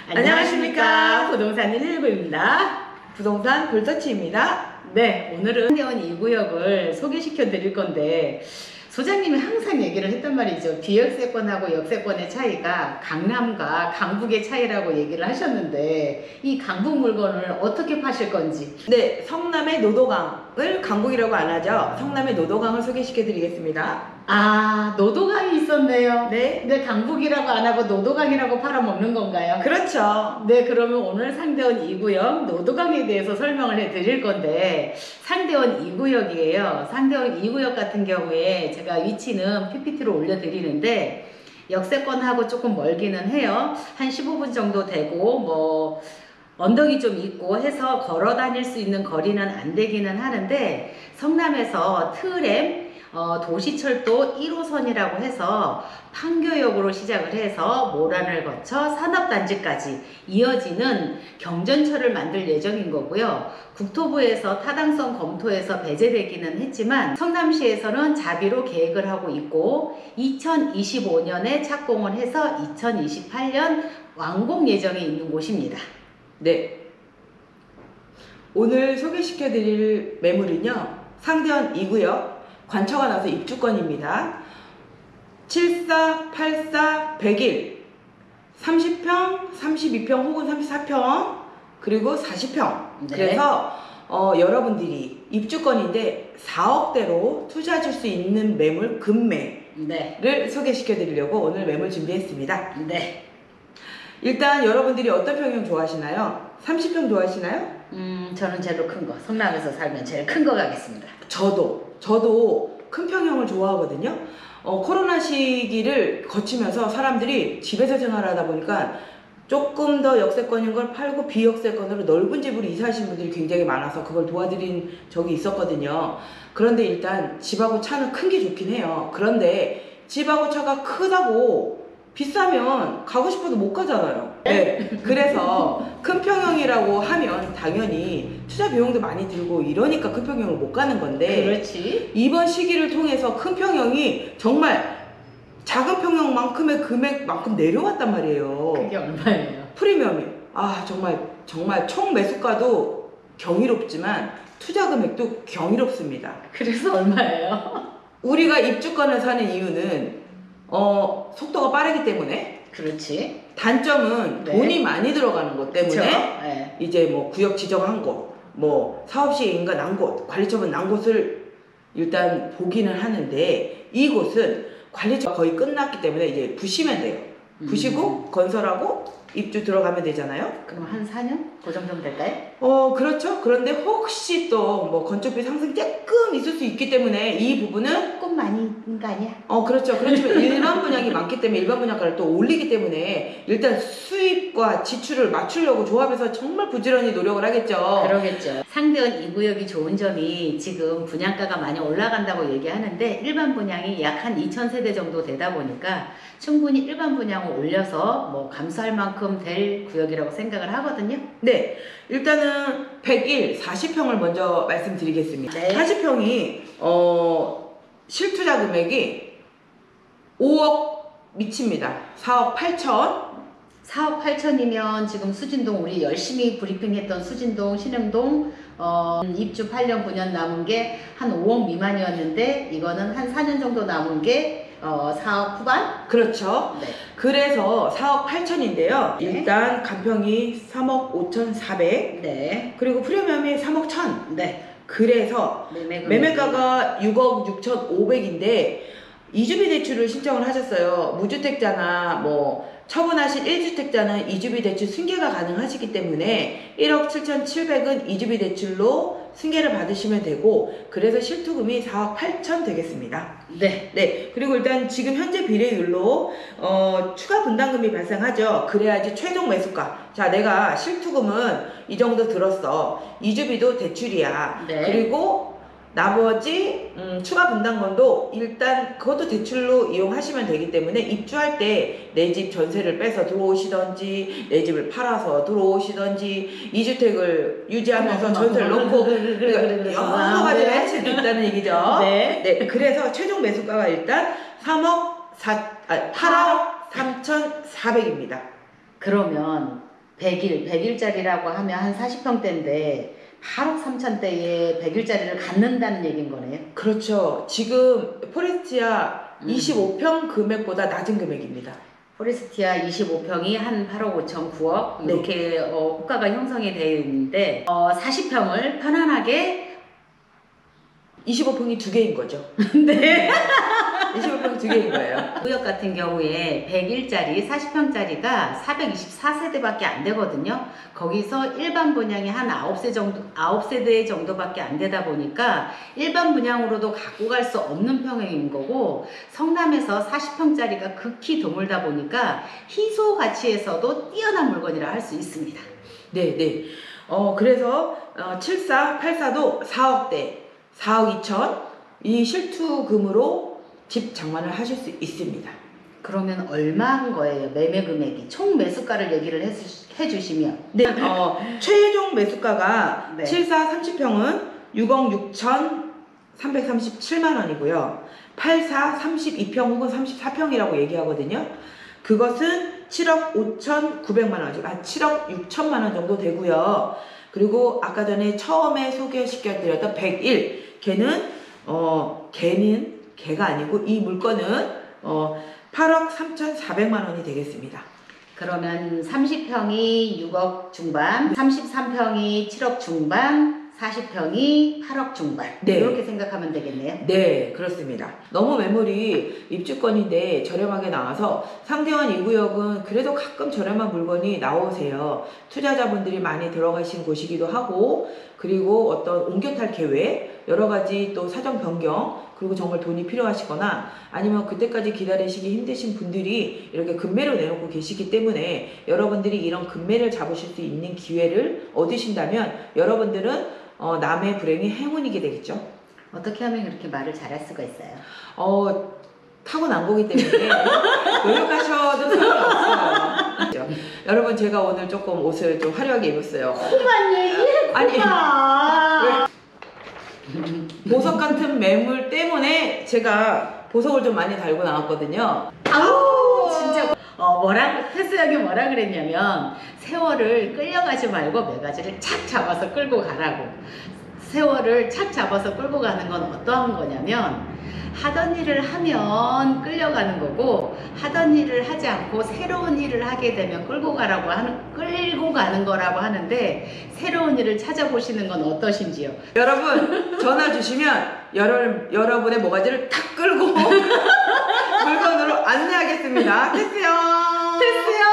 안녕하십니까. 부동산 119입니다. 부동산 볼터치입니다. 네, 오늘은 상대원 2구역을 소개시켜 드릴 건데, 소장님이 항상 얘기를 했단 말이죠. 비역세권하고 역세권의 차이가 강남과 강북의 차이라고 얘기를 하셨는데, 이 강북 물건을 어떻게 파실 건지. 네, 성남의 노도강을 강북이라고 안 하죠. 성남의 노도강을 소개시켜 드리겠습니다. 아, 노도강이 있었네요. 네. 근데 강북이라고 안 하고 노도강이라고 팔아먹는 건가요? 그렇죠. 네, 그러면 오늘 상대원 2구역 노도강에 대해서 설명을 해 드릴 건데, 상대원 2구역이에요. 상대원 2구역 같은 경우에 제가 위치는 PPT로 올려드리는데, 역세권하고 조금 멀기는 해요. 한 15분 정도 되고, 뭐 언덕이 좀 있고 해서 걸어 다닐 수 있는 거리는 안 되기는 하는데, 성남에서 트램 도시철도 1호선이라고 해서 판교역으로 시작을 해서 모란을 거쳐 산업단지까지 이어지는 경전철을 만들 예정인 거고요. 국토부에서 타당성 검토해서 배제되기는 했지만 성남시에서는 자비로 계획을 하고 있고 2025년에 착공을 해서 2028년 완공 예정에 있는 곳입니다. 네. 오늘 소개시켜 드릴 매물은요. 상대원 2구역 관처가 나서 입주권입니다. 74, 84, 101, 30평, 32평 혹은 34평, 그리고 40평. 네. 그래서 여러분들이 입주권인데 4억대로 투자하실 수 있는 매물 금매를 네. 소개시켜 드리려고 오늘 매물 준비했습니다. 네. 일단 여러분들이 어떤 평형 좋아하시나요? 30평 좋아하시나요? 저는 제일 큰 거, 성남에서 살면 제일 큰 거 가겠습니다. 저도 큰 평형을 좋아하거든요. 코로나 시기를 거치면서 사람들이 집에서 생활하다 보니까 조금 더 역세권인 걸 팔고 비역세권으로 넓은 집으로 이사하신 분들이 굉장히 많아서 그걸 도와드린 적이 있었거든요. 그런데 일단 집하고 차는 큰 게 좋긴 해요. 그런데 집하고 차가 크다고 비싸면 가고 싶어도 못 가잖아요. 네. 그래서 큰 평형이라고 하면 당연히 투자 비용도 많이 들고 이러니까 큰 평형을 못 가는 건데, 그렇지. 이번 시기를 통해서 큰 평형이 정말 작은 평형만큼의 금액만큼 내려왔단 말이에요. 그게 얼마예요? 프리미엄이 정말 총 매수가도 경이롭지만 투자 금액도 경이롭습니다. 그래서 얼마예요? 우리가 입주권을 사는 이유는 속도가 빠르기 때문에, 그렇지. 단점은 네. 돈이 많이 들어가는 것 때문에 네. 이제 뭐 구역 지정한 곳, 뭐 사업시행인가 난 곳, 관리처분 난 곳을 일단 보기는 하는데, 이곳은 관리처가 거의 끝났기 때문에 이제 부시면 돼요. 부시고 건설하고 입주 들어가면 되잖아요. 그럼 한 4년? 그 정도면 될까요? 그렇죠. 그런데 혹시 또 뭐 건축비 상승 조금 있을 수 있기 때문에 이 부분은 조금 많이인 거 아니야? 그렇죠. 그렇지만 일반 분양이 많기 때문에 일반 분양가를 또 올리기 때문에 일단 수입과 지출을 맞추려고 조합에서 정말 부지런히 노력을 하겠죠. 그러겠죠. 상대원 2구역이 좋은 점이 지금 분양가가 많이 올라간다고 얘기하는데, 일반 분양이 약 한 2,000세대 정도 되다 보니까 충분히 일반 분양을 올려서 뭐 감수할 만큼 될 구역이라고 생각을 하거든요. 네, 일단은 101, 40평을 먼저 말씀드리겠습니다. 네. 40평이 실투자 금액이 5억 미칩니다. 4억 8천. 4억 8천이면 지금 수진동, 우리 열심히 브리핑했던 수진동, 신흥동 입주 8년 9년 남은 게 한 5억 미만이었는데, 이거는 한 4년 정도 남은 게 4억 후반? 그렇죠. 네. 그래서 4억 8천인데요. 네. 일단 간평이 3억 5천 4백. 네. 그리고 프리미엄이 3억 1천. 네. 그래서 매매가가 6억 6천 5백인데 이주비 대출을 신청을 하셨어요. 무주택자나 뭐 처분하신 1주택자는 이주비 대출 승계가 가능하시기 때문에 1억 7천 7백은 이주비 대출로 승계를 받으시면 되고, 그래서 실투금이 4억 8천 되겠습니다. 네. 네. 그리고 일단 지금 현재 비례율로 추가 분담금이 발생하죠. 그래야지 최종 매수가. 자, 내가 실투금은 이 정도 들었어. 이주비도 대출이야. 네. 그리고 나머지 추가 분담금도 일단 그것도 대출로 이용하시면 되기 때문에 입주할 때 내 집 전세를 빼서 들어오시던지 내 집을 팔아서 들어오시던지 2주택을 유지하면서 전세를 넣고 여러 가지를 할 수도 있다는 얘기죠. 네. 네. 그래서 최종 매수가가 일단 8억 3,400입니다. 그러면 100일짜리라고 하면 한 40평대인데 8억 3천대에 100일짜리를 갖는다는 얘기인 거네요. 그렇죠. 지금 포레스티아 25평 금액보다 낮은 금액입니다. 포레스티아 25평이 한 8억 5천 9억 네. 이렇게 호가가 형성이 되어 있는데 40평을 편안하게 25평이 2개인 거죠. 네. 25평 2개인 거예요. 구역 같은 경우에 100일짜리 40평짜리가 424세대밖에 안 되거든요. 거기서 일반 분양이 한 9세대 정도밖에 안 되다 보니까 일반 분양으로도 갖고 갈 수 없는 평형인 거고, 성남에서 40평짜리가 극히 드물다 보니까 희소 가치에서도 뛰어난 물건이라 할 수 있습니다. 네, 네. 그래서 74, 84도 4억대, 4억 2천 이 실투금으로 집 장만을 하실 수 있습니다. 그러면 얼마인 거예요? 매매 금액이 총 매수가를 얘기를 해주시면. 네, 최종 매수가가 네. 74 30평은 6억 6천 337만 원이고요. 84 32평 혹은 34평이라고 얘기하거든요. 그것은 7억 5천 9백만 원, 7억 6천만 원 정도 되고요. 그리고 아까 전에 처음에 소개시켜드렸던 101, 걔가 아니고 이 물건은 8억 3,400만 원이 되겠습니다. 그러면 30평이 6억 중반, 33평이 7억 중반, 40평이 8억 중반. 네. 이렇게 생각하면 되겠네요. 네, 그렇습니다. 너무 매물이 입주권인데 저렴하게 나와서 상대원 2구역은 그래도 가끔 저렴한 물건이 나오세요. 투자자분들이 많이 들어가신 곳이기도 하고, 그리고 어떤 옮겨탈 계획, 여러 가지 또 사정 변경, 그리고 정말 돈이 필요하시거나 아니면 그때까지 기다리시기 힘드신 분들이 이렇게 금매로 내놓고 계시기 때문에 여러분들이 이런 금매를 잡으실 수 있는 기회를 얻으신다면 여러분들은 남의 불행이 행운이게 되겠죠. 어떻게 하면 그렇게 말을 잘할 수가 있어요? 타고난 거기 때문에 노력하셔도 상관없어요. 여러분, 제가 오늘 조금 옷을 좀 화려하게 입었어요. 그만 얘기해, 아니, 그만. 보석 같은 매물 때문에 제가 보석을 좀 많이 달고 나왔거든요. 아우 진짜 패스형이 뭐라 그랬냐면, 세월을 끌려가지 말고 매가지를 착 잡아서 끌고 가라고. 세월을 착 잡아서 끌고 가는 건 어떠한 거냐면, 하던 일을 하면 끌려가는 거고, 하던 일을 하지 않고 새로운 일을 하게 되면 끌고 가는 거라고 하는데, 새로운 일을 찾아보시는 건 어떠신지요? 여러분, 전화 주시면 여러분의 모가지를 탁 끌고 물건으로 안내하겠습니다. 됐어요. 됐어요.